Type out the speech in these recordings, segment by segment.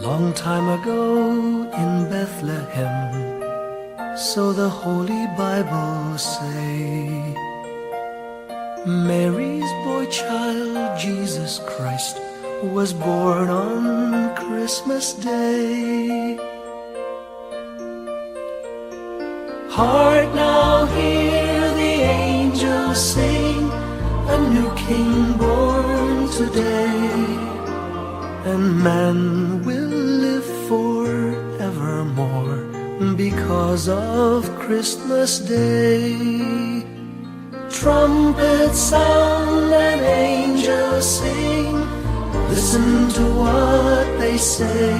Long time ago in Bethlehem, so the Holy Bible say, Mary's boy child, Jesus Christ, was born on Christmas Day. Hark now, hear the angels sing, a new King born today, and man will live forevermore because of Christmas Day. Trumpets sound and angels sing, listen to what they say,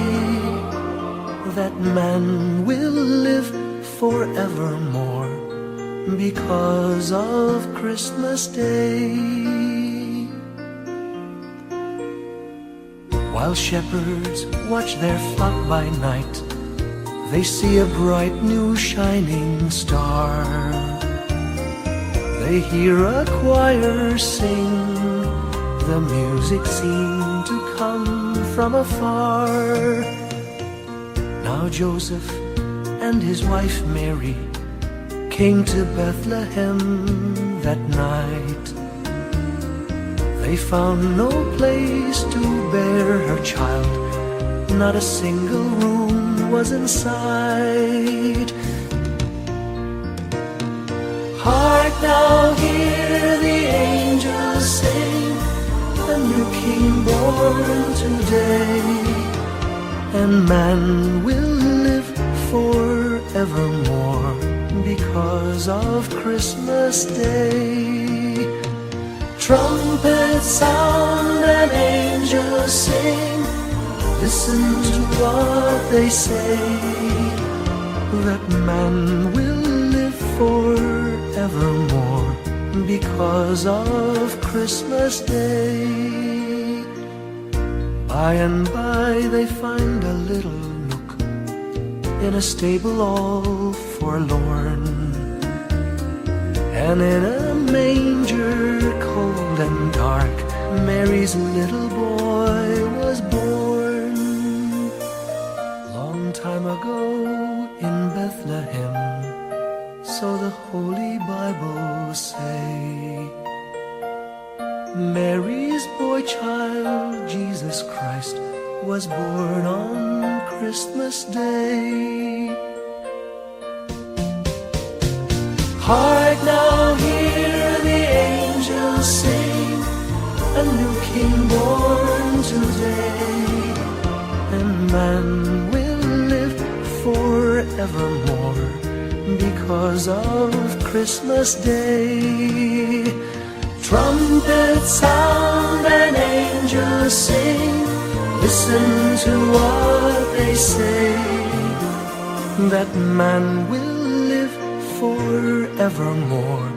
that man will live forevermore because of Christmas Day. While shepherds watch their flock by night, they see a bright new shining star. They hear a choir sing, the music seemed to come from afar. Now Joseph and his wife Mary came to Bethlehem that night. They found no place to bear her child, not a single room was in sight. Hark now, hear the angels sing, a new King born today, and man will live forevermore because of Christmas Day. Trumpets sound and angels sing, listen to what they say, that man will live forevermore because of Christmas Day. By and by they find a little nook in a stable all forlorn, and in a manger cold and dark, Mary's little boy was born. Long time ago in Bethlehem, so the Holy Bible say, Mary's boy child, Jesus Christ, was born on Christmas Day. Hark now, hear the angels sing, a new King born today, and man will live forevermore because of Christmas Day. Trumpets sound and angels sing, listen to what they say, that man will live forevermore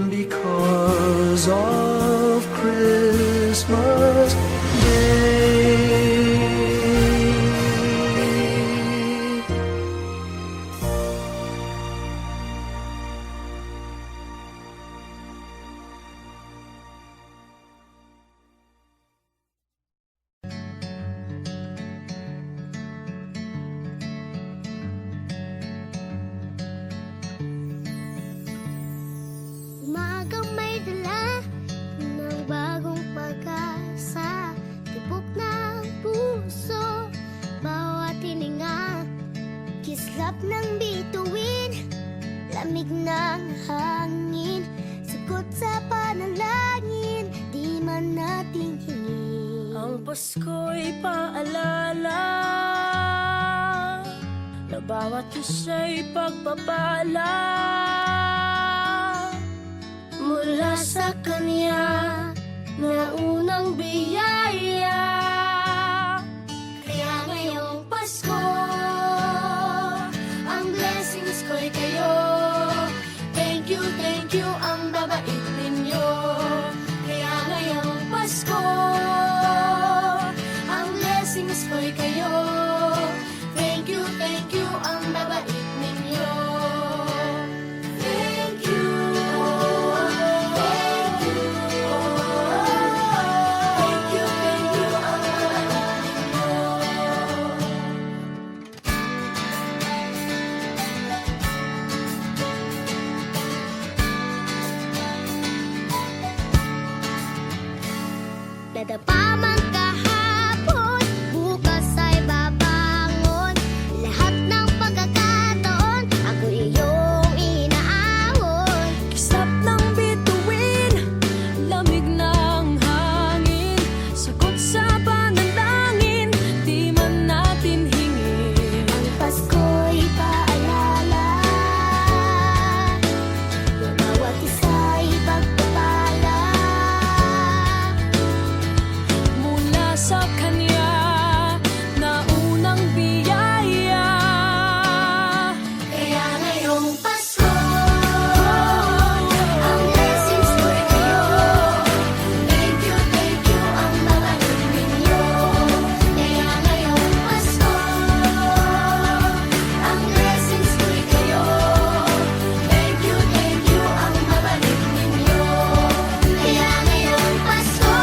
because of Christmas Day. Umagang may dala ng bagong pag-asa, tibok ng puso, bawat hininga, kislap ng bituin, lamig ng hangin, sagot sa panalangin, di man nating hingin. Ang Pasko'y paalala na bawat isa'y pagpapala mula sa Kanya na unang biyaya. Kaya ngayong Pasko, ang blessings ko'y kayo. Thank you, ang babait ninyo. Kaya ngayong Pasko, ang blessings ko'y kayo. Thank you, ang babait ninyo. Thank you, Nadapa man kahapon, bukas ay babangon. Lahat ng pagkakataon, ako iyong inaahon. Kislap ng bituin, lamig ng hangin, sagot sa panalangin, di man natin hingin. Ang Pasko'y paalala, na bawat isa'y pagpapala. Mula sa Kanya na unang biyaya. Kaya ngayong Pasko, ang blessings ko'y kayo. Thank you, ang mga ninyo. Kaya ngayong Pasko, ang blessings ko'y kayo. Thank you, ang mga ninyo. Kaya ngayong Pasko,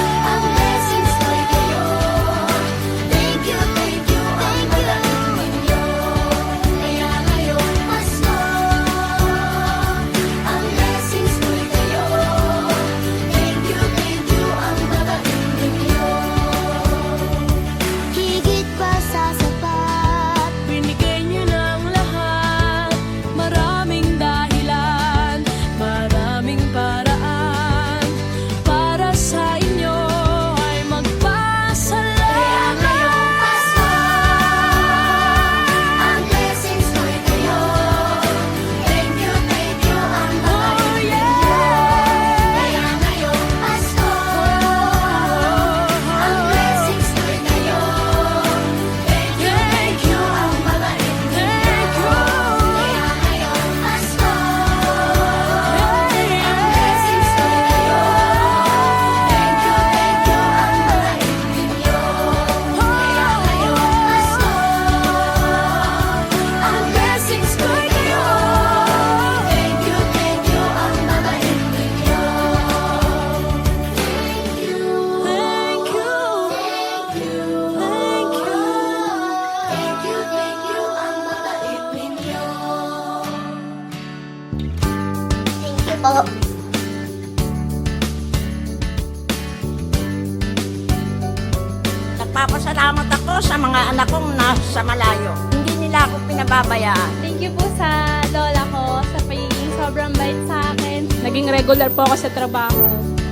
ang blessings ko'y kayo. Thank you, ang mga ninyo. Kaya ngayong Pasko, ang blessings ko'y kayo. Thank you, ang mga ninyo. Higit pa sa sapat, Binigay niyo ng lahat, maraming dahilan, maraming paraan, para sa inyo ay kaya magpasalamat. ngayong Pasko, ang blessings ko'y kayo. Thank you, ang mga Oh ninyo. yeah! Kaya ngayong Pasko, ang blessings ko'y kayo. Thank you, ang mga ninyo. Thank you. Kaya ngayong Pasko, Yeah, ang blessings ko'y kayo. Thank you, ang mga ninyo. Kaya ngayong Pasko, ang blessings ko'y kayo. Thank you, ang mga ninyo. Thank you. Thank you. Thank you, ang mabait ninyo. Thank you po. Nagpapasalamat ako sa mga anak kong nasa malayo. Hindi nila ako pinababayaan. Thank you po sa lola ko sa pagiging sobrang bait sa akin. Naging regular po ako sa trabaho.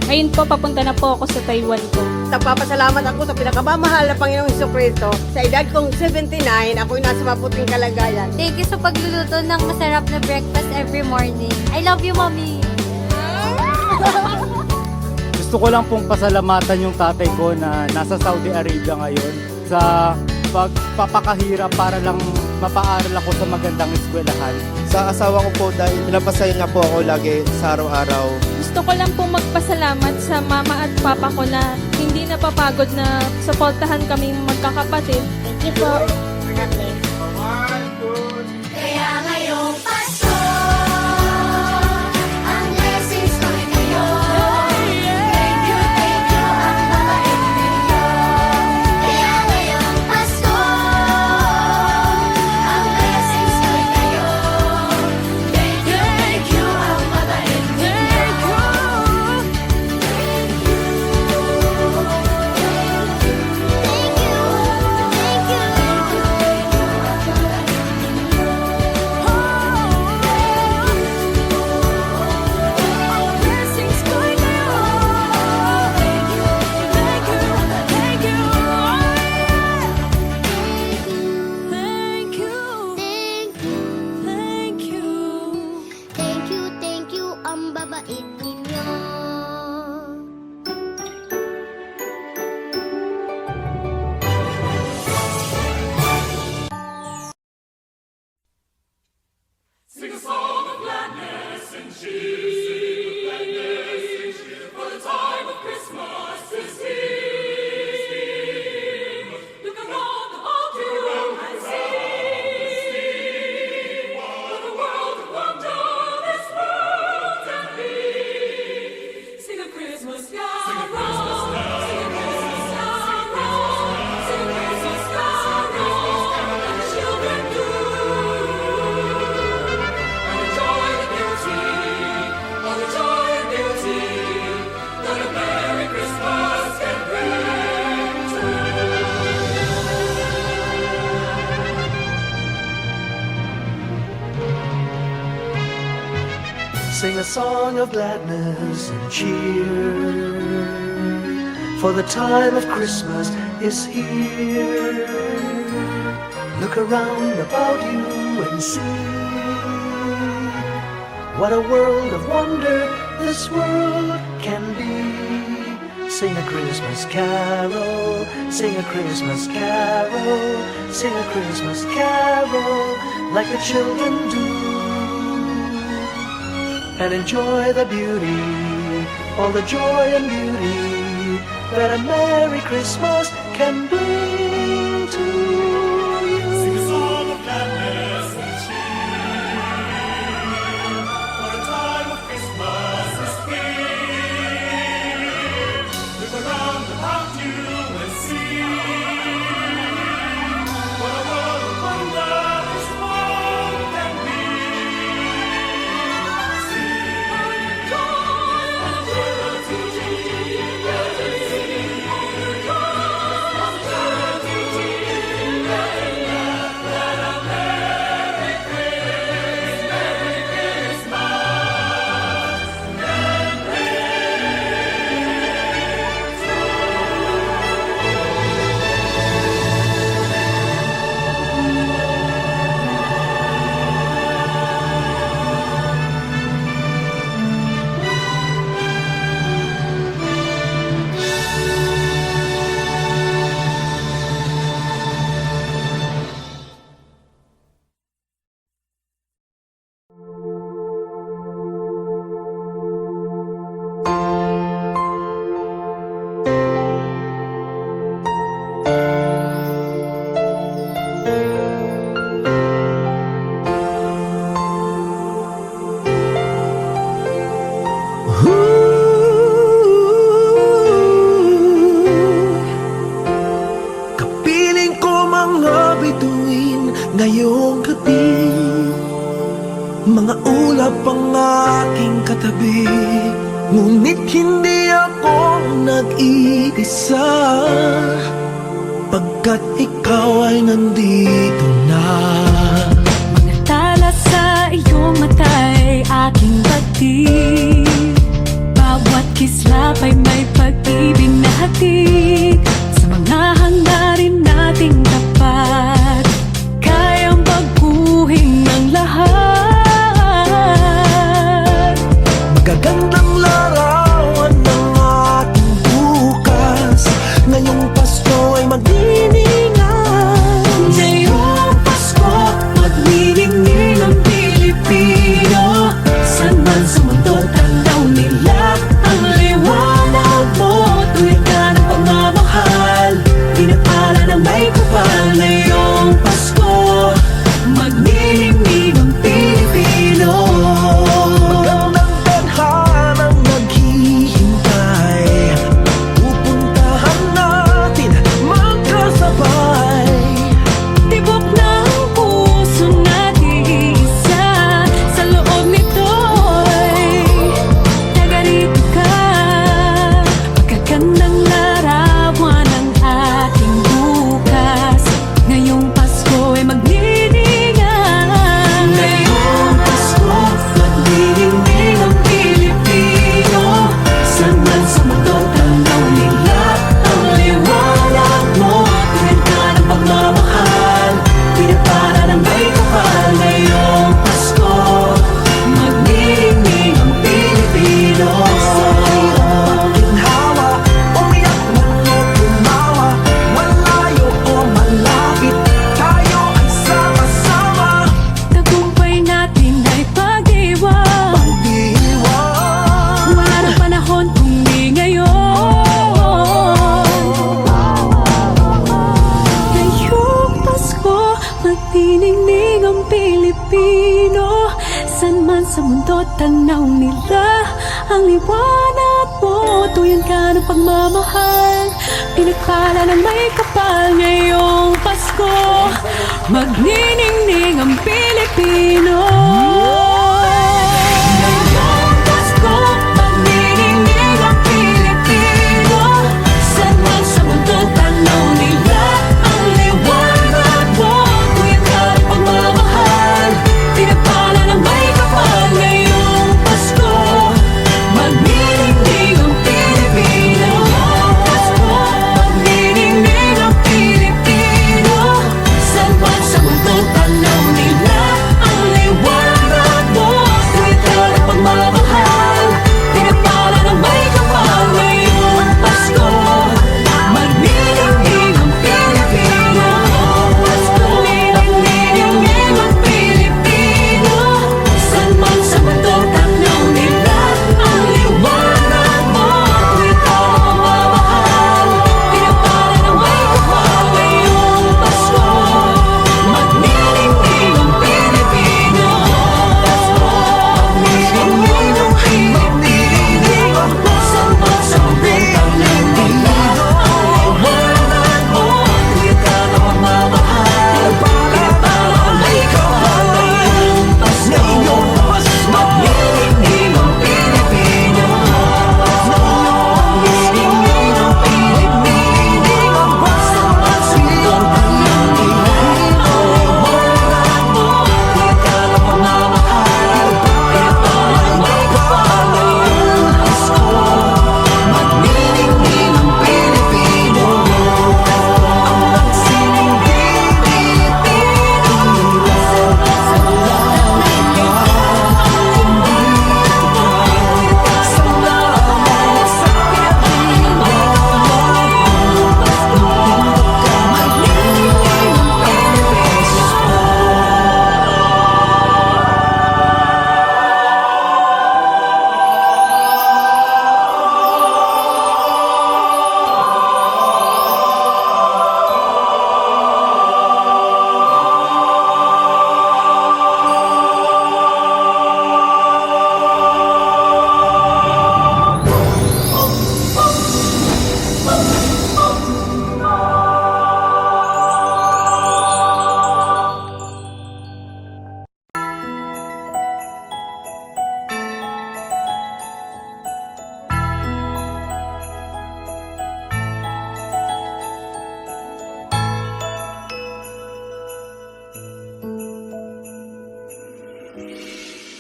Ngayon po, papunta na po ako sa Taiwan ko. Nagpapasalamat ako sa pinakamamahal na Panginoong Jesucristo. Sa edad kong 79, ako'y nasa maputing kalagayan. Thank you sa pagluluto ng masarap na breakfast every morning. I love you, Mommy. Gusto ko lang pong pasalamatan yung tatay ko na nasa Saudi Arabia ngayon sa pagpapakahirap para lang mapaaral ako sa magandang eskwelahan. Sa asawa ko po dahil pinapasaya niya po ako lagi sa araw-araw. Gusto ko lang po magpasalamat sa mama at papa ko na hindi napapagod na suportahan kami magkakapatid. Thank you po. Kaya ngayong Pasko, ang blessings ko'y kayo. Thank you, ang mabait ninyo. Kaya ngayong Pasko, ang blessings ko'y kayo. Thank you, ang mabait ninyo. Blessings ko'y kayo. Thank you. Thank you. Thank you. Thank you. Thank you, ang babait ninyo. Look around all you and see what a world of wonder this world can be. Sing a Christmas carol. Sing a Christmas carol. Sing a Christmas carol. Sing a Christmas carol. And the children do. And enjoy the beauty of the joy and beauty that a Sing a song of gladness and cheer, for the time of Christmas is here. Look around about you and see what a world of wonder this world can be. Sing a Christmas carol, sing a Christmas carol, sing a Christmas carol like the children do. And enjoy the beauty, all the joy and beauty that a Merry Christmas can bring to you. Sing a song of gladness and cheer, for the time of Christmas is here. Look around about you and see what a world of wonder this world can be. Kapiling ko mga bituin ngayong gabi, mga ulap ang aking katabi, ngunit hindi ako nag-iisa, pagkat ikaw ay nandito na. Mga tala sa iyong mata'y aking batid, bawat kislap ay may pag-ibig na hatid. Sa mga hangarin nating tapat, kayang baguhin ang lahat. Magagandang larawan ng ating bukas, ngayong Pasko ay magdiningan. Ngayong Pasko, magniningning ang Pilipino. San man sa mundo, tanaw nila ang liwanag mo. Tuwid ka ng pagmamahal, pinapala ng may kapal. Ngayong Pasko, magniningning ang Pilipino. Magandang tadhanang naghihintay, pupuntahan natin magkasabay. Tibok ng puso natin isa, sa loob nito'y nagarito ka. Magagandang larawan ng ating bukas, ngayong Pasko ay magniningan. Ngayong Pasko, magniningning ang Pilipino. San man sa mundo, tanaw nila ang liwanag mo. Tuwid ka ng pagmamahal, pinapala ng may kapal. Ngayong Pasko, magniningning ang Pilipino. Ginhawa, umiyak man o tumawa, malayo o malapit, tayo ay sama-sama. Tagumpay natin ay pag-iwan, Pag-iwan, wala na panahon kung di ngayon. Ngayong Pasko, magniningning ang Pilipino. San man sa mundo, tanaw nila ang liwanag mo. Tuyan ka ng pagmamahal, pinagpala ng may kapal. Ngayong Pasko, magniningning ang Pilipino. Ngayong Pasko, magniningning ang Pilipino. San man sa mundo, tanaw nila ang liwanag mo. Tuyan ka ng pagmamahal, pinagpala ng may kapal. Ngayong Pasko,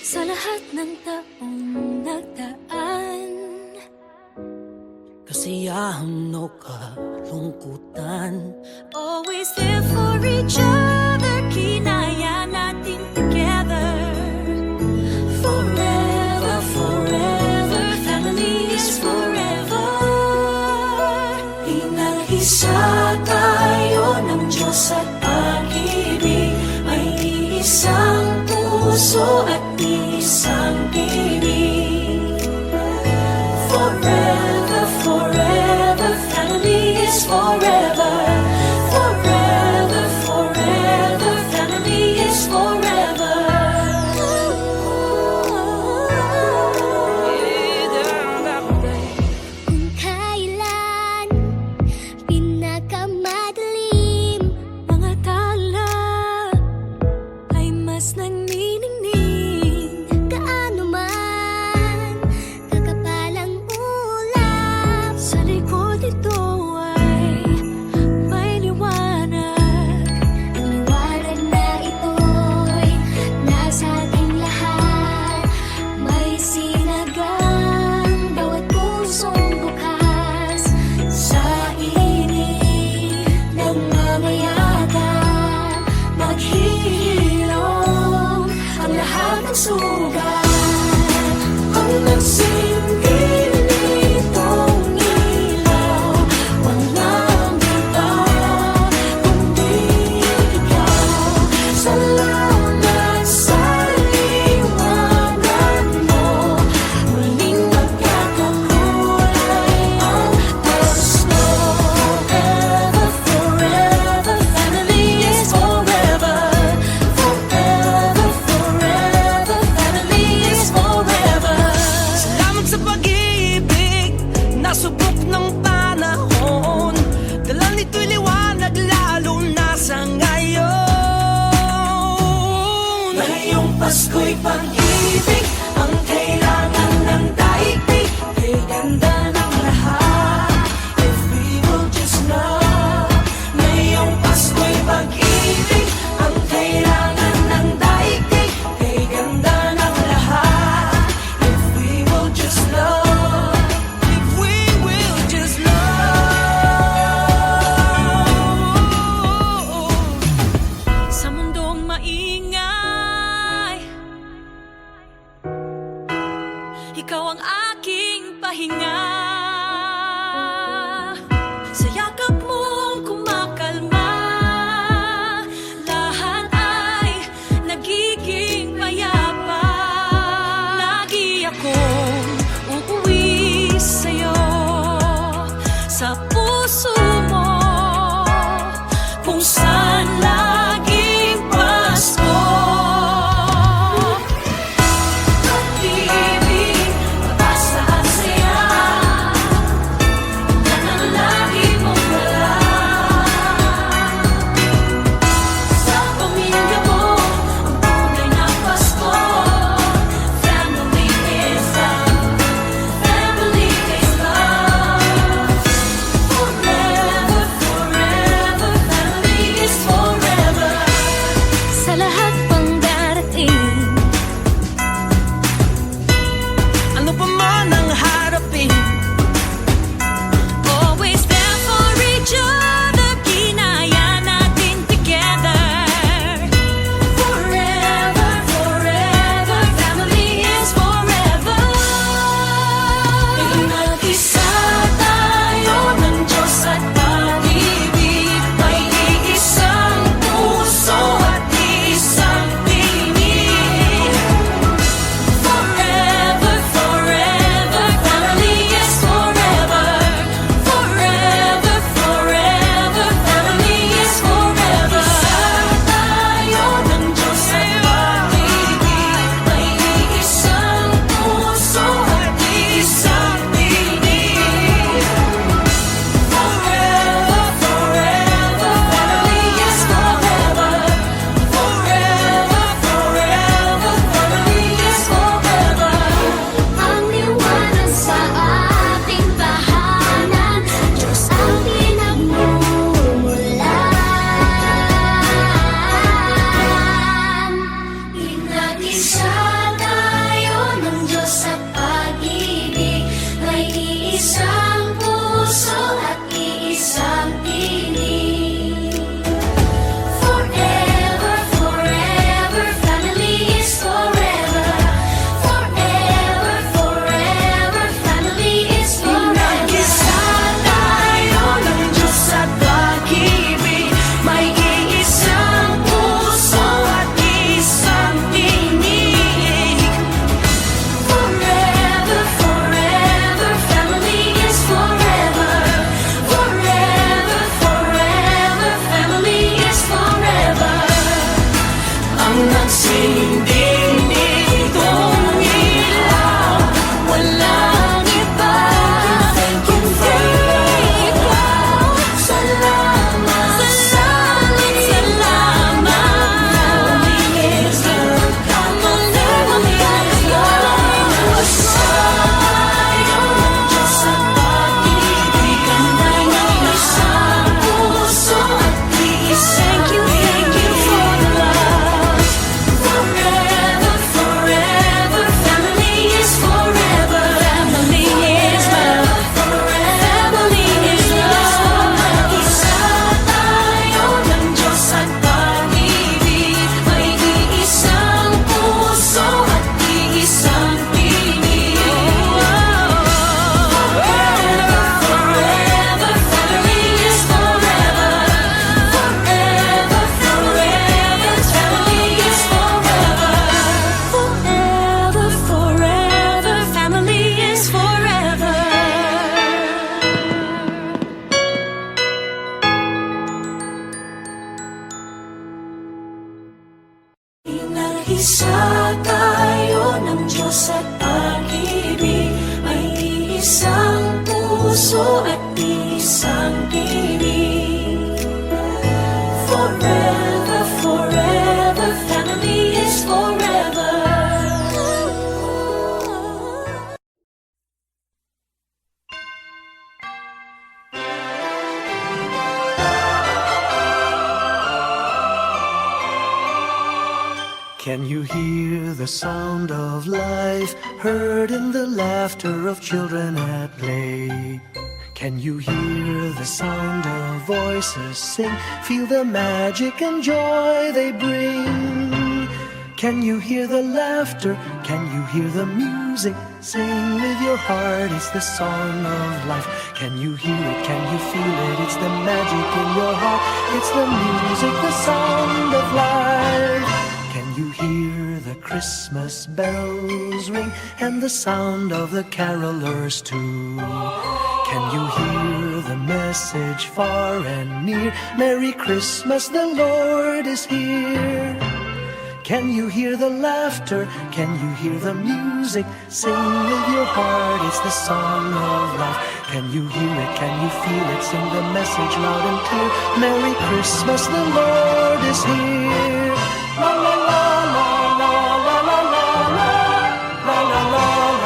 sa lahat ng taong nagdaan. Kasiyahan o kalungkutan, Always there for each other, kinaya natin together. Forever, forever, family is forever. Pinag-isa tayo ng Diyos at pag-ibig, may isang puso at isang bibig. Forever, forever, family is forever. Forever, forever, family is forever. Kung kailan pinakamadilim, Mga tala ay mas nagniningning. kaano man kakapalang ulap, Sa likod ito ay may liwanag. ang liwanag na ito'y nasa ating lahat. May sinagang bawat pusong bukas, Sa init ng mamayagan, maghihilom ang lahat ng sugat. Kung nagsindi nitong ilaw, walang iba kundi ikaw. Salamat sa liwanag mo, muling magkakakulay ang gusto. Forever, forever, family is forever. Forever, forever, family is forever. salamat sa pag-ibig, nasubok ng panahon. Dala nito'y liwanag lalo na sa ngayon. Ngayong Pasko'y pag-ibig ang kailangan ng daigdig. Kay ganda ng lahat, if we will just love. Ngayong Pasko'y pag-ibig ang kailangan ng daigdig. Kay ganda ng lahat, if we will just love. If we will just love. Sa mundong maingay, ikaw ang aking pahinga. Sa yakap mong kumakalma, lahat ay nagiging payapa. Lagi akong uuwi sa'yo, sa puso mo, kung saan laging Pasko. Pag-ibig, mataas na ang saya, yan ang lagi mong dala. Sa pamilya mo, ang tunay na Pasko. Family is love, family is love. Forever, forever, family is forever. puso at isang tinig. Forever, forever, family is forever. Can you hear the sound of life heard in the laughter of children at play? Can you hear the sound of voices sing? Feel the magic and joy they bring. Can you hear the laughter? Can you hear the music? Sing with your heart, it's the song of life. Can you hear it? Can you feel it? It's the magic in your heart. It's the music, the sound of life. Can you hear the Christmas bells ring and the sound of the carolers too? Can you hear the message far and near? Merry Christmas, the Lord is here. Can you hear the laughter? Can you hear the music? Sing with your heart, it's the song of life. Can you hear it? Can you feel it? Sing the message loud and clear. Merry Christmas, the Lord is here. La la la la la la la la la la la la la la la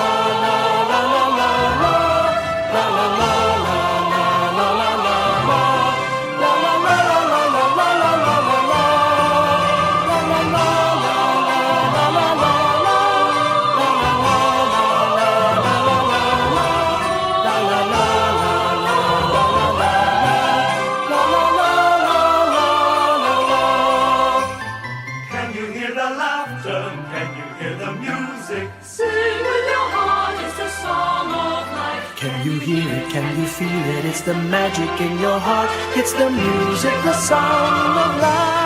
Can you hear the laughter? Can you hear the music? Sing with your heart, it's the song of life. Can you hear it? Can you feel it? It's the magic in your heart. It's the music, the sound of life.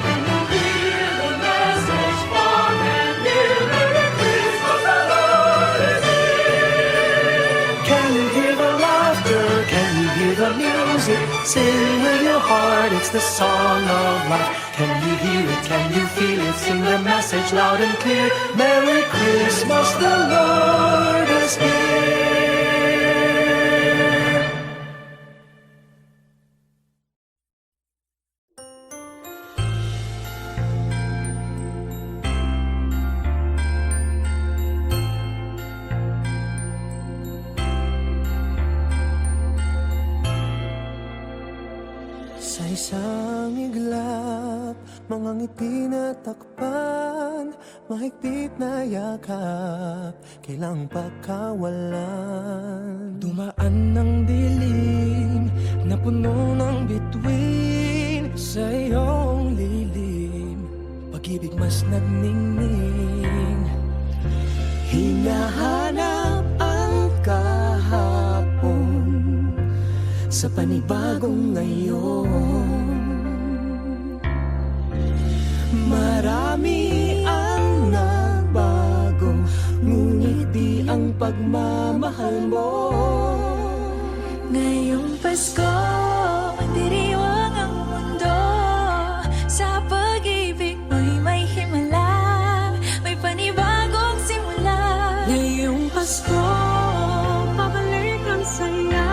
Can you hear the message far and near? Merry Christmas, the Lord is here. Can you hear the laughter? Can you hear the music? Sing with your heart, it's the song of life. Can you hear it? Can you feel it? Sing the message loud and clear. Merry Christmas, the Lord is here. Sa isang iglap, mga ngiti na takpan, mahigpit na yakap, kailang pagkawalan. Dumaan ng dilim na puno ng bituin, sa iyong lilim, pag-ibig mas nagningning. Hinahanap ang kahapon sa panibagong ngayon. Marami ang nagbago, ngunit di ang pagmamahal mo. Ngayong Pasko, diriwang ang mundo. Sa pag-ibig mo'y may himala, may panibagong simula. Ngayong Pasko, pabalik ang saya,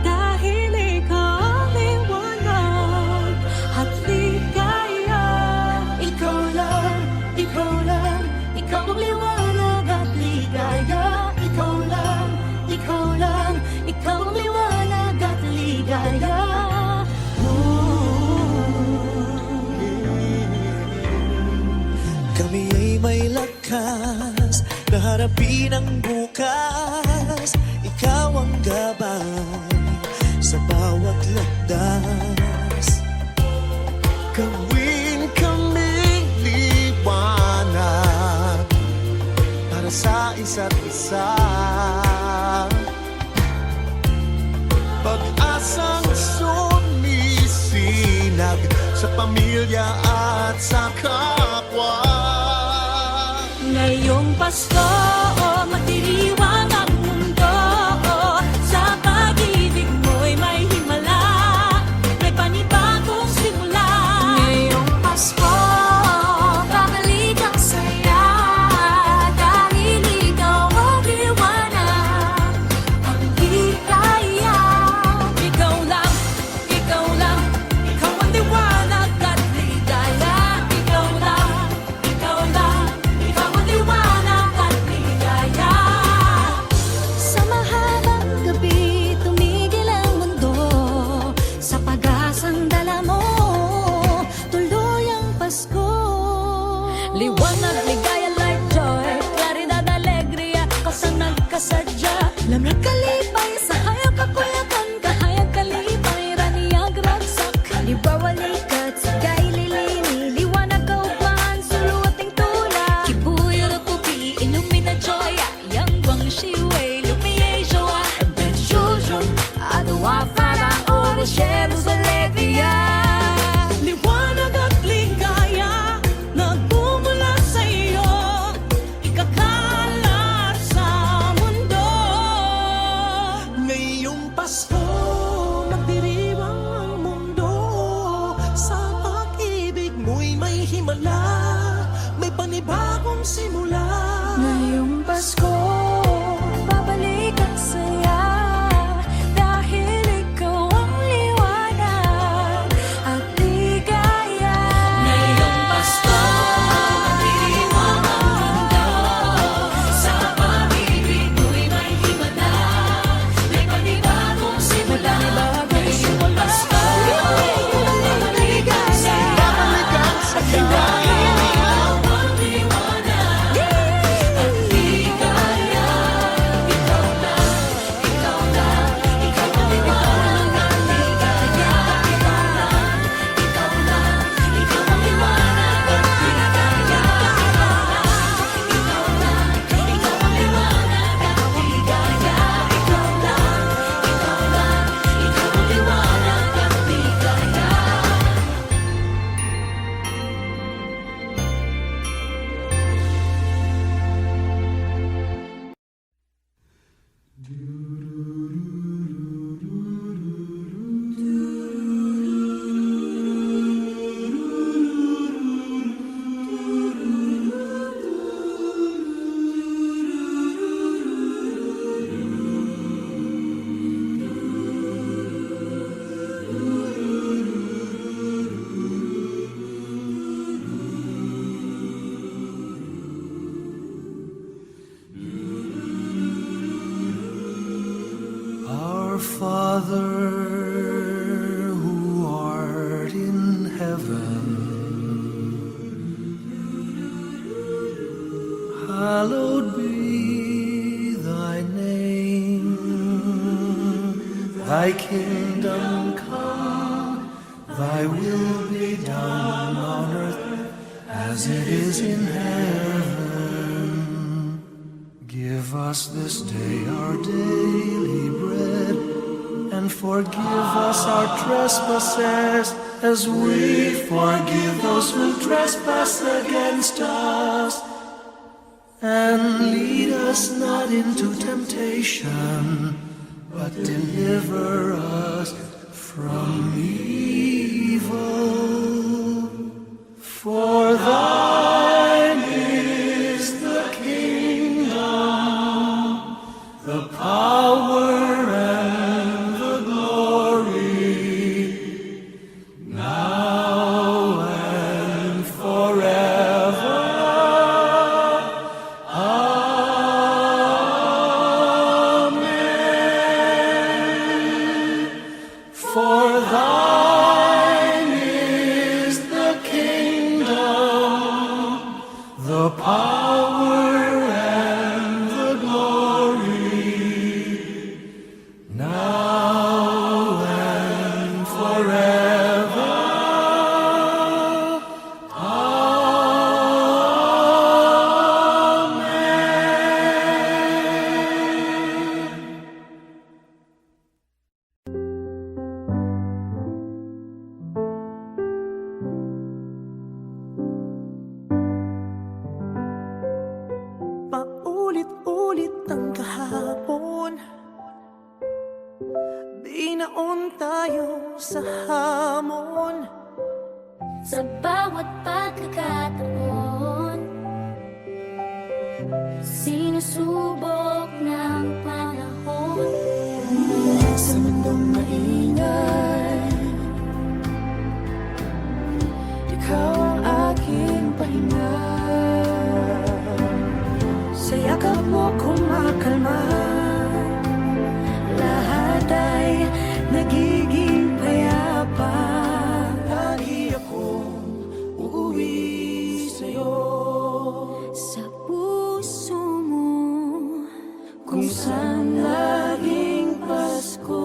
dahil ikaw ang liwanag at ligaya. Ikaw lang, ikaw lang, ikaw ang liwanag at ligaya. Ikaw lang, ikaw lang, ikaw ang liwanag at ligaya. Kami ay may lakas na harapin ang bukas. Ikaw ang gabay sa bawat landas. Gawin kaming liwanag para sa isa't isa. Pag-asang sumisinag sa pamilya at sa kapwa. Ngayong Pasko, magdiriwang ang mundo. Sa pag-ibig mo'y may himala, may panibagong simula. Ngayong Pasko, Liwanag, ligaya, light, joy, claridad, alegria, kasang nagkasadya. Lamang kalipay, sa hayag kakulakan, kahayag kalipay, raniyag ragsak. Liwawalikat, sigay lilini, liwanag kaugmaan, suluating tula. Kibuyo na pupi, ilumina joy, yang guang shiway, lumiye joa. Ben jujun, adawa parang oro, sheros, alegria. Liwanag at ligaya nagmumula sa iyo, ikakalat sa mundo. Ngayong Pasko, magdiriwang ang mundo. Sa pag-ibig mo'y may himala, may panibagong simula. Ngayong Pasko, babalik ang saya, dahil ikaw ang liwanag at ligaya. Ngayong Pasko, magdiriwang ang mundo. Sa pag-ibig mo'y may himala, may panibagong simula. Ngayong Pasko, babalik ang saya, dahil ikaw ang liwanag at ligaya. Ikaw lang, ikaw lang, ikaw ang liwanag at ligaya. Ikaw lang, ikaw lang, ikaw ang liwanag at ligaya. Ikaw lang, ikaw ang liwanag at ligaya. Ikaw lang, ikaw lang, ikaw ang liwanag at ligaya. Our Father who art in heaven, hallowed be thy name. Thy kingdom come, thy will be done on earth as it is in heaven. Give us this day our daily bread, and forgive us our trespasses, as we forgive those who trespass against us. And lead us not into temptation, but deliver us from evil. For thine is the kingdom, the power and the glory, now and forever. Amen. For thine is the kingdom, the power and the glory, now and forever. Amen. Paulit-ulit ang kahapon, binaon tayo sa hamon. Sa bawat pagkakataon, sinusubok ng panahon. Sa mundong maingay, ikaw ang aking pahinga. Sa yakap mo kumakalma, lahat ay nagiging payapa. Lagi akong uuwi sa'yo. isang laging Pasko.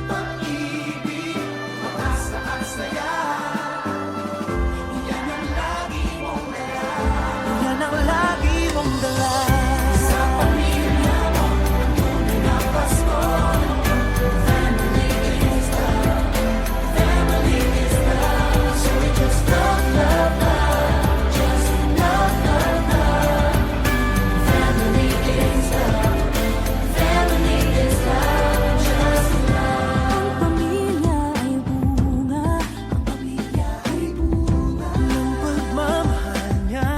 Pag-ibig, pag-asa at saya, yan ang lagi mong dala. Yan ang lagi mong dala. Sa pamilya mo, tunay na Pasko. Family is love. Family is love. So we just love, love, love. Just love, love, love. Family is love. Family is love. Just love. Ang pamilya ay bunga, ang pamilya ay bunga Ng pagmamahal niya.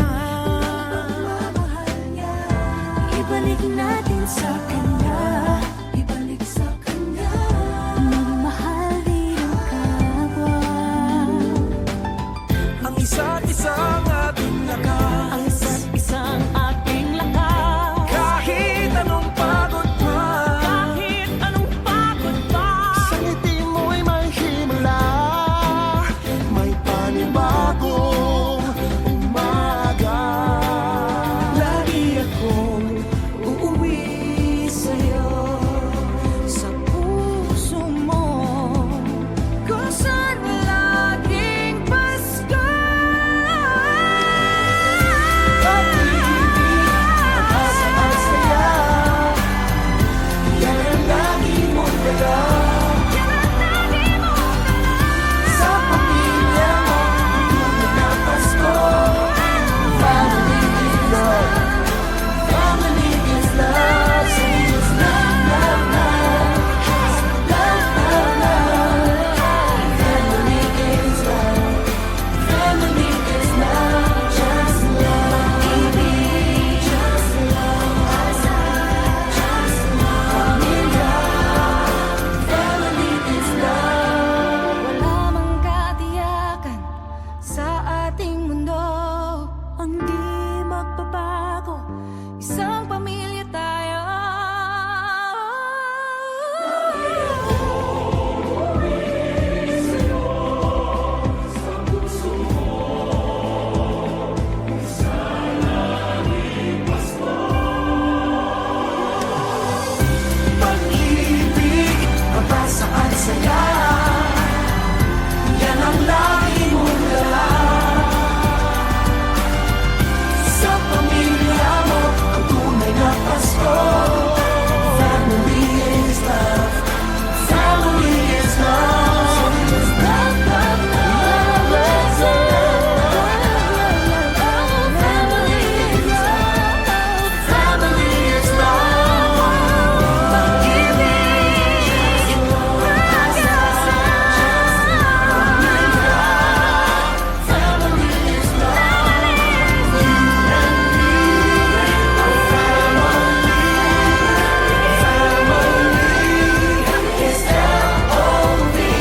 Ibalik natin sa kanya, ibalik sa kanya. Magmahal din ang kapwa. Ang isa't isang ating lakas. Ang isa't isang ating lakas. Kahit anong pagod pa. Kahit anong pagod pa. Sa ngiti mo'y may himala. May panibagong umaga. Lagi akong uuwi sa'yo. Sa puso mo, kung saan laging Pasko. Pag-ibig, pag-asa at saya, yan ang lagi mong dala. Sa pamilya mo, tunay na Pasko. Family is love. Family is love. So we just love, love, love. Love, love, love. Family is love. Family is love. Just love. Ibig, just love. Just love. Pamilya. Family is love. Wala mang katiyakan sa ating mundo. Ang di magbabago, Isang pamilya tayo. Pag-ibig, pag-asa at saya, yan ang lagi mong dala. Sa pamilya mo, ang tunay na Pasko. Family is love. Family is love. So we just love, love, love, love, love. Family is love. Family is love. Pag-ibig, pag-asa, pamilya. Family is love. You and me, our family. Family is L-O-V-E, Family is L-O-V-E,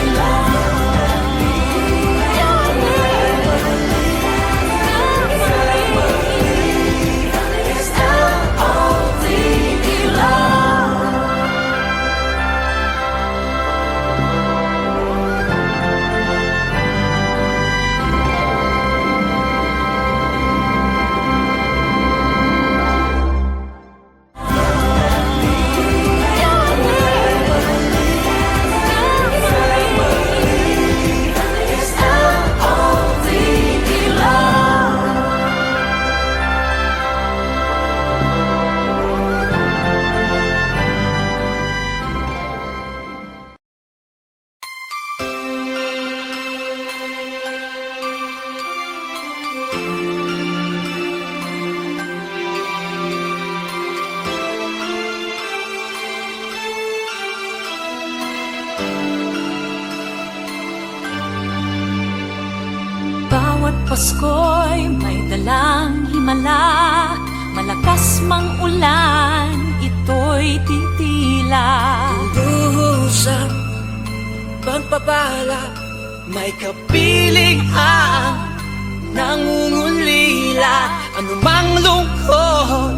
love. Is L-O-V-E, love. Bawat Pasko'y may dalang himala. Malakas mang ulan, ito'y titila. Usap, pagpapala, may kapiling ang nangungulila. Anumang lungkot,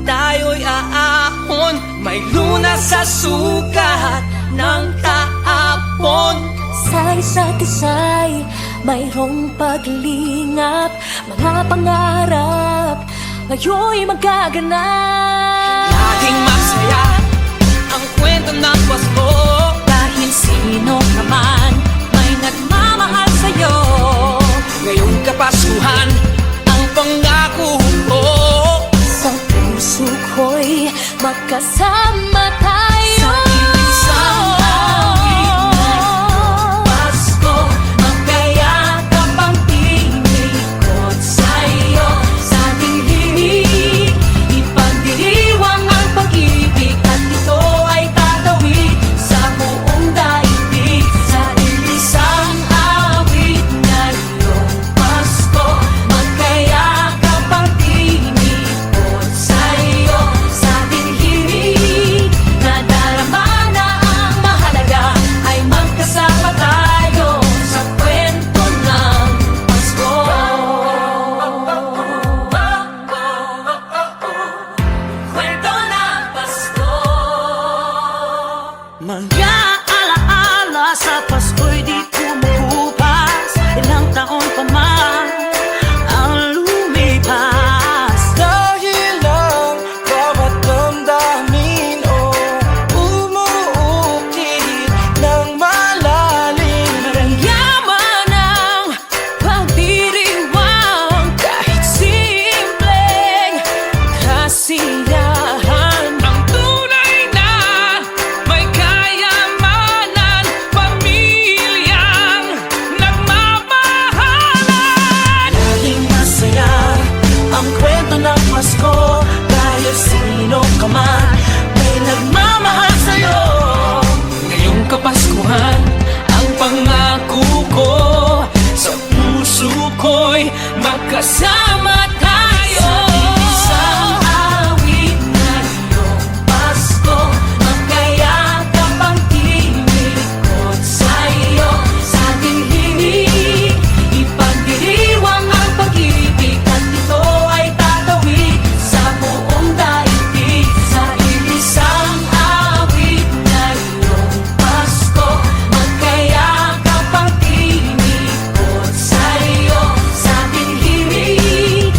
tayo'y aahon. May lunas sa sukat ng kahapon. sa isa't isa'y mayroong paglingap, mga pangarap ngayon'y magaganap. Laging masaya ang kwento ng Pasko, Dahil sino naman may nagmamahal sa'yo. ngayong Kapaskuhan ang pangako ko. Sa puso ko'y magkasama tayo. Sa iisang awit na Pasko, magkayakap ang tinikot sa'yo. Sa ating himig, ipagdiriwang ang pag-ibig, at ito ay tatawid sa buong daigdig. Sa iisang awit ngayong Pasko, magkayakap ang tinikot sa'yo. Sa ating himig, nadarama na ang mahalaga, ay magkasama tayo sa kwento ng Pasko. Kwento ng Pasko. Mga alaala sa Pasko'y di kumukupas. Ilang taon pa man ang lumipas. Dahil ang bawat damdamin umuukit ng malalim. Yaman ang pagdiriwang, kahit simpleng kasiyahan. Ang tunay na may kayamanan, pamilyang nagmamahalan. Laging masaya ang kwento ng Pasko, dahil sino ka man may nagmamahal sa'yo. Ngayong Kapaskuhan ang pangako ko, sa puso ko'y magkasama tayo. Isang awit ngayong Pasko, magkayakap ang tinikot sa'yo. Sa ating himig, ipagdiriwang ang pag-ibig, at ito ay tatawid sa buong daigdig. Sa isang awit ngayong Pasko, magkayakap ang tinikot sa'yo. Sa ating himig,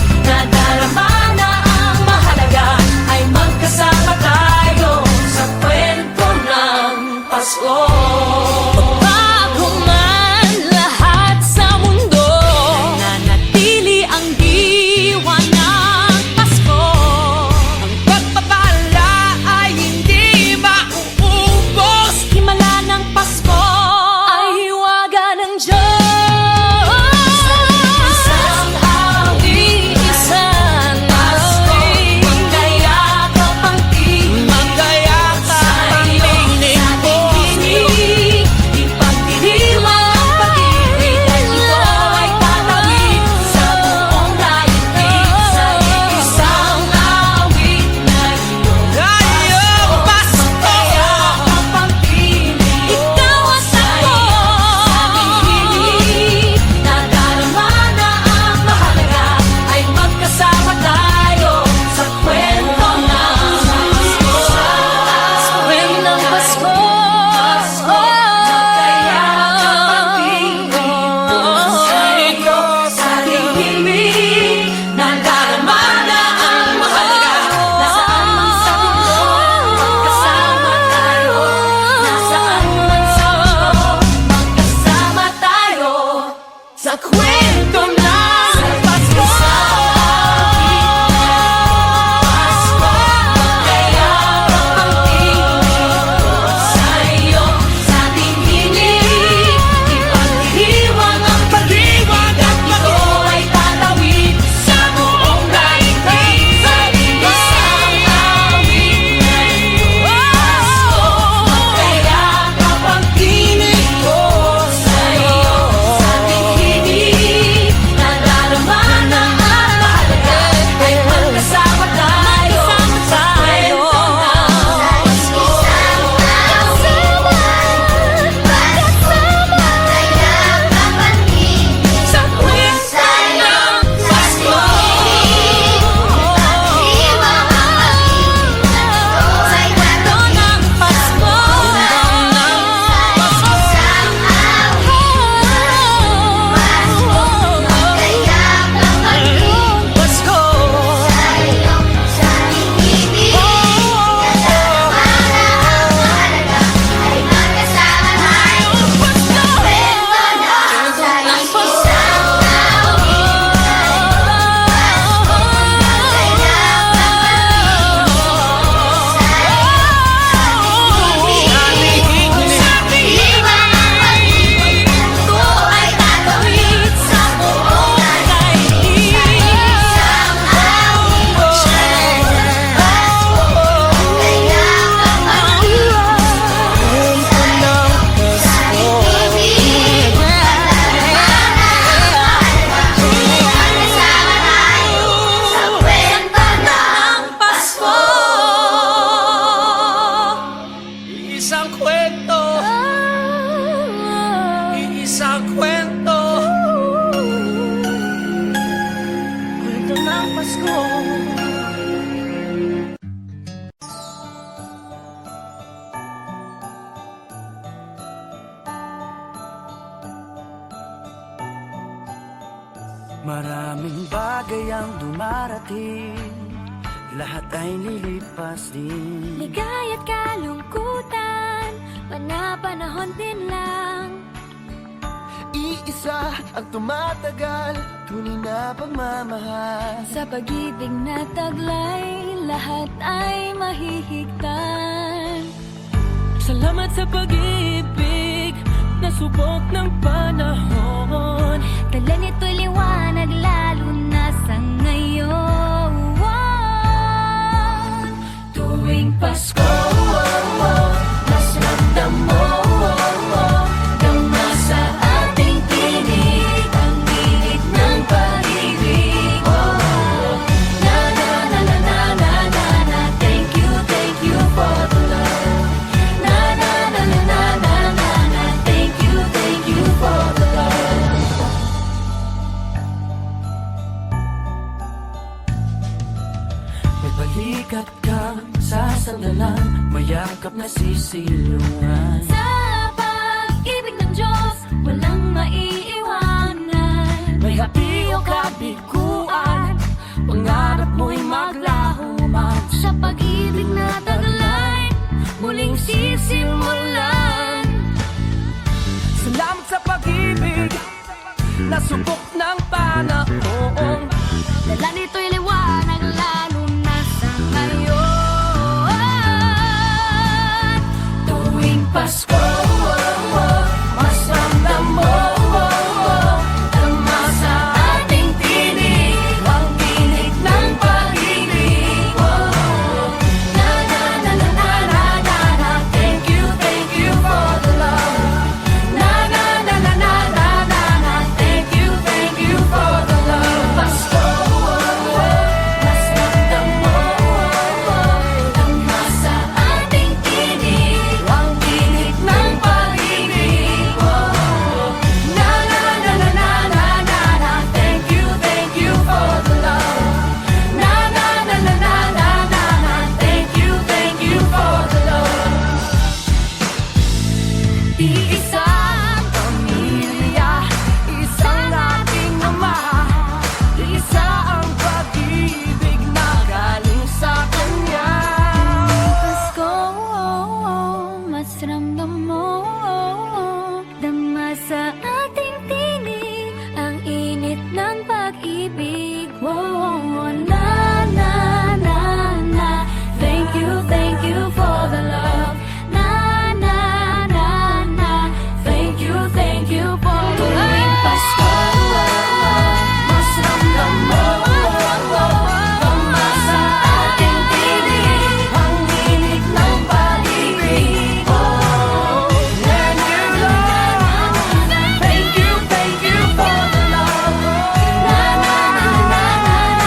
Maraming bagay ang dumarating, lahat ay lilipas din. Ligaya't kalungkutan, panahon din lang. Iisa ang tumatagal, tunay na pagmamahal. Sa pag-ibig na taglay, lahat ay mahihigtan. Salamat sa pag-ibig na subok ng panahon. Dala nito'y liwanag lalo na sa ngayon. Tuwing Pasko, mas ramdam mo dama sa ating tinig ang init ng pag-ibig. Na na na na na na na na. Thank you for the love. Na na na na na na na na. Thank you for the love. May balikat kang sasandalan, mayakap na sisilungan. Sa pag-ibig ng Diyos, walang maiiwanan. May hati o kabiguan, pangarap mo'y maglaho man. Sa pag-ibig na taglay, muling sisimulan. Salamat sa pag-ibig na subok ng panahon. Dala nito'y liwanag lalo na sa ngayon. Tuwing Pasko, mas ramdam mo dama sa ating tinig ang tinig ng pag-ibig. Na na na na na na na na. Thank you for the love. Na na na na na na na na. Thank you for the love. Pasko, mas ramdam mo dama sa ating tinig ang tinig ng pag-ibig. Na na na na na na na na. Thank you for the love. Na na na na na na na na. Thank you for the love. Iisang pamilya, isang ating ama, isa ang pag-ibig na galing sa Kanya. Pasko, mas ramdam mo dama sa ating tinig ang init ng pag-ibig. Na na na na. Thank you for the love. Na na na na. Thank you for the tuwing Pasko. Mas ramdam mo dama sa ating tinig ang init ng pag-ibig. Na na na na. Thank you for the love. Na na na na na.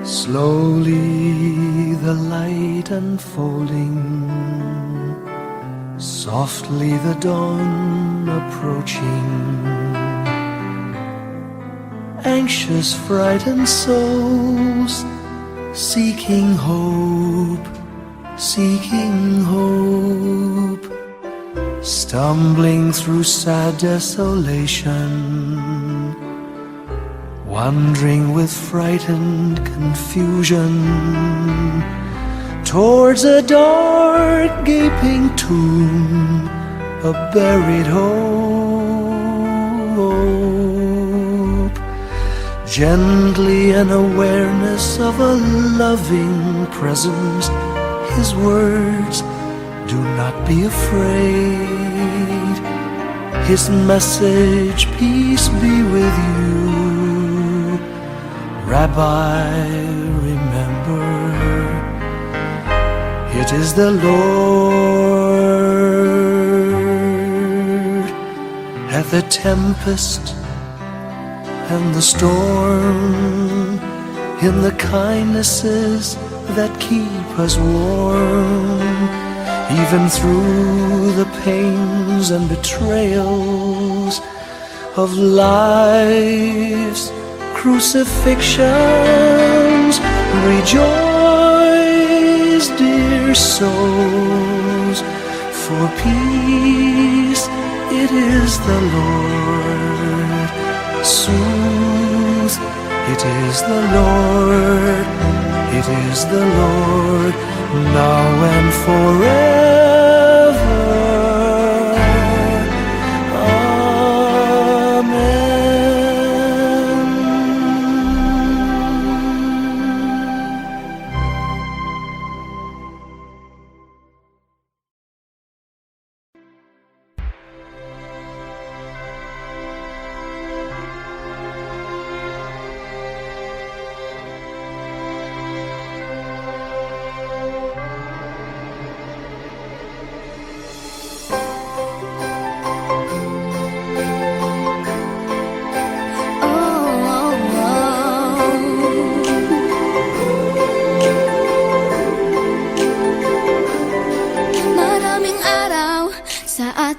Slowly the light unfolding, softly the dawn approaching. Anxious, frightened souls seeking hope, seeking hope, stumbling through sad desolation, wandering with frightened confusion towards a dark gaping tomb, a buried hope. Gently an awareness of a loving presence, His words, do not be afraid. His message, peace be with you. Rabbi, remember, it is the Lord. At the tempest and the storm, in the kindnesses that keep us warm, even through the pains and betrayals of life's crucifixions. Rejoice, dear souls, for peace it is the Lord. Soothe, it is the Lord, it is the Lord, now and forever.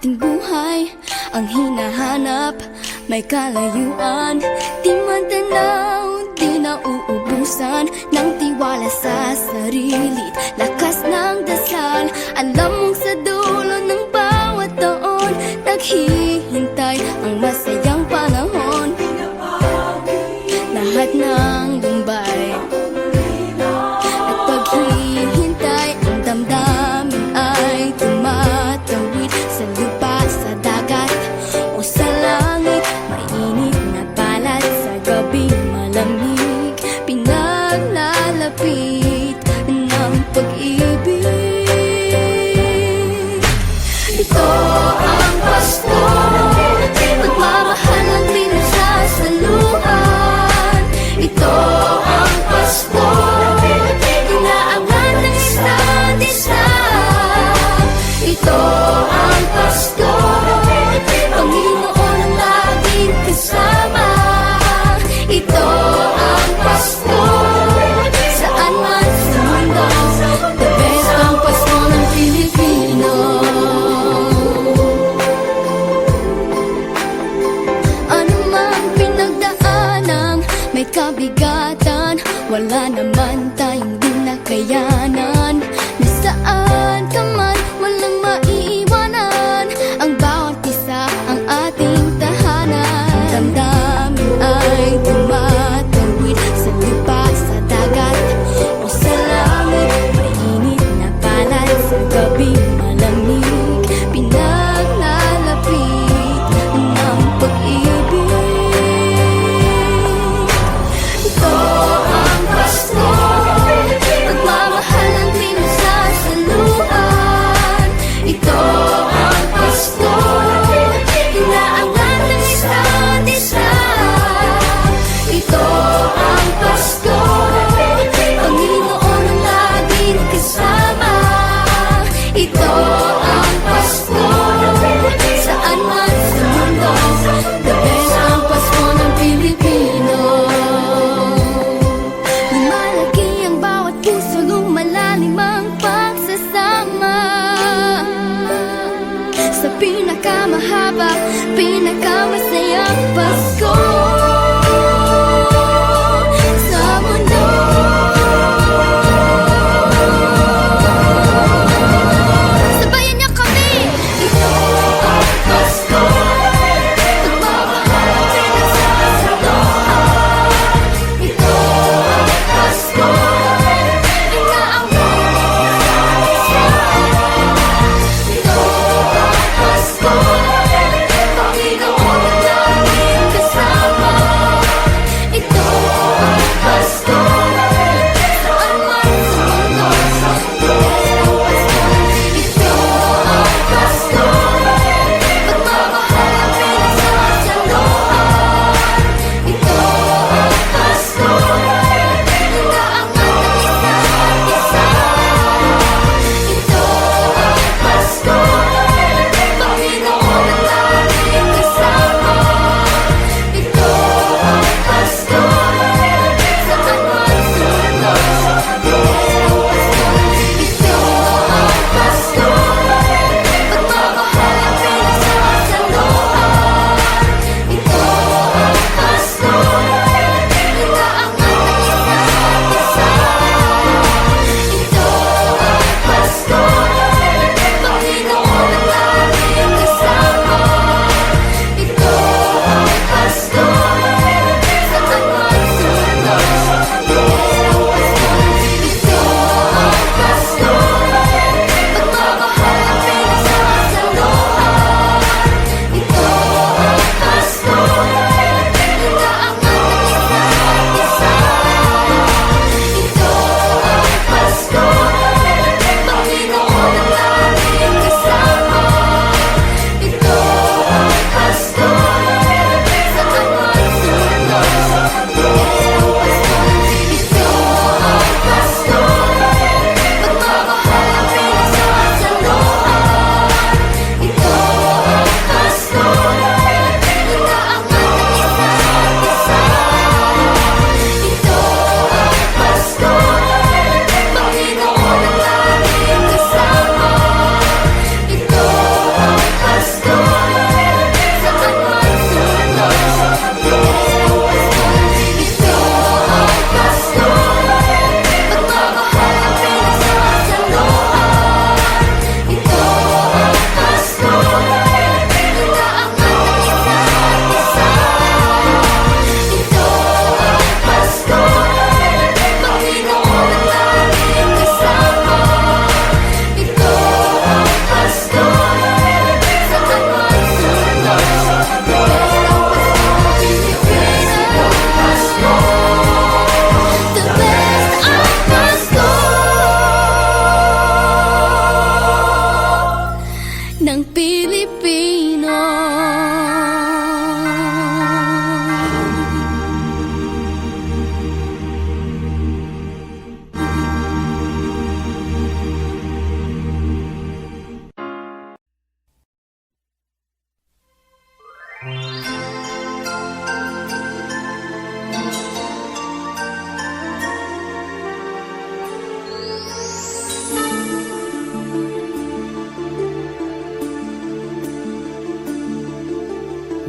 ating buhay ang hinahanap, may kalayuan, di matanaw, di nauubusan ng tiwala sa sarili't lakas ng dasal. Alam mong sa dulo ng bawat taon, naghihintay ang masayang panahon. Lahat ng lumbay at paghihintay, ang damdamin ay tumatawid sa lupa, sa dagat o sa langit. Mainit na palad sa gabing malamig, pinaglalapit ng pag-ibig. Ito ang Pasko, pagmamahal ang pinagsasaluhan. Ito ang Pasko, inaabangan ng isa't isa. Ito ang Pasko, Panginoon ang laging kasama. Ito ang Pasko, saan man sa mundo, the best ang Pasko ng Pilipino. Ano mang pinagdaanang may kabigatan, wala naman tayong di nakayanan. Nasaan ka man, walang maiiwanan, ang bawat isa ang ating tahanan. Damdamin ay tumatawid sa lupa, sa dagat o sa langit. Mainit na palad sa gabing malamig, pinaglalapit ng pag-ibig. Ito ang Pasko, pagmamahal ang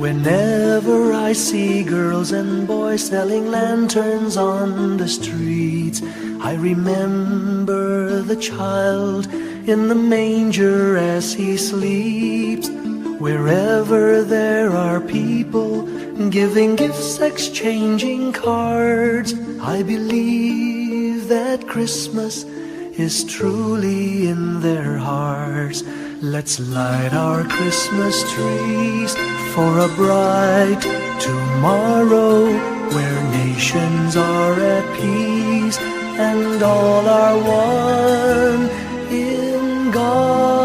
Whenever I see girls and boys selling lanterns on the streets, I remember the child in the manger as he sleeps. Wherever there are people giving gifts, exchanging cards, I believe that Christmas is truly in their hearts. Let's light our Christmas trees for a bright tomorrow, where nations are at peace and all are one in God.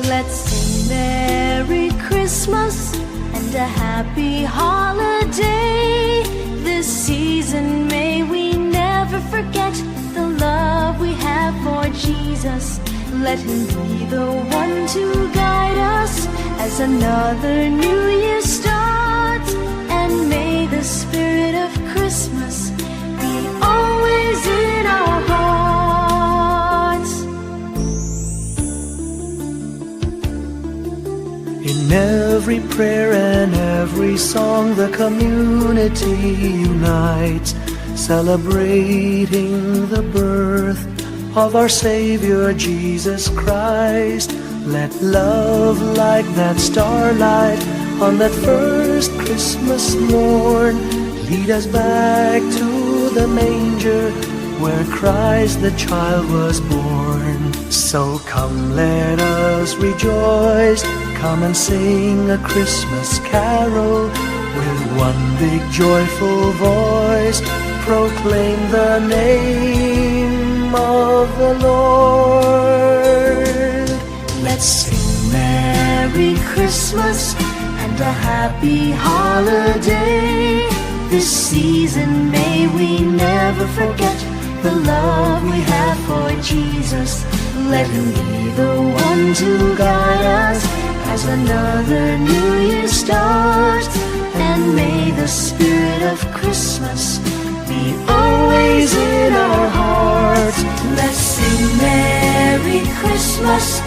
Let's sing Merry Christmas and a Happy Holiday. This season may we never forget the love we have for Jesus. Let Him be the one to guide us as another new year starts. And may the spirit of Christmas be always in our hearts. In every prayer and every song, the community unites, celebrating the birth of our Savior Jesus Christ. Let love like that starlight on that first Christmas morn lead us back to the manger where Christ the child was born. So come, let us rejoice, come and sing a Christmas carol with one big joyful voice. Proclaim the name of the Lord. Let's sing Merry Christmas and a Happy Holiday. This season may we never forget the love we have for Jesus. Let Him be the one to guide us as another new year starts. And may the spirit of Christmas be always in our hearts. Let's sing Merry Christmas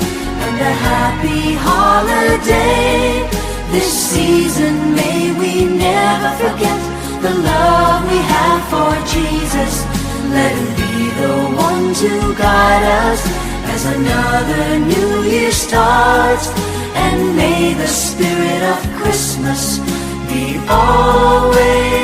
and a Happy Holiday. This season may we never forget the love we have for Jesus. Let Him be the one to guide us as another new year starts. And may the spirit of Christmas be always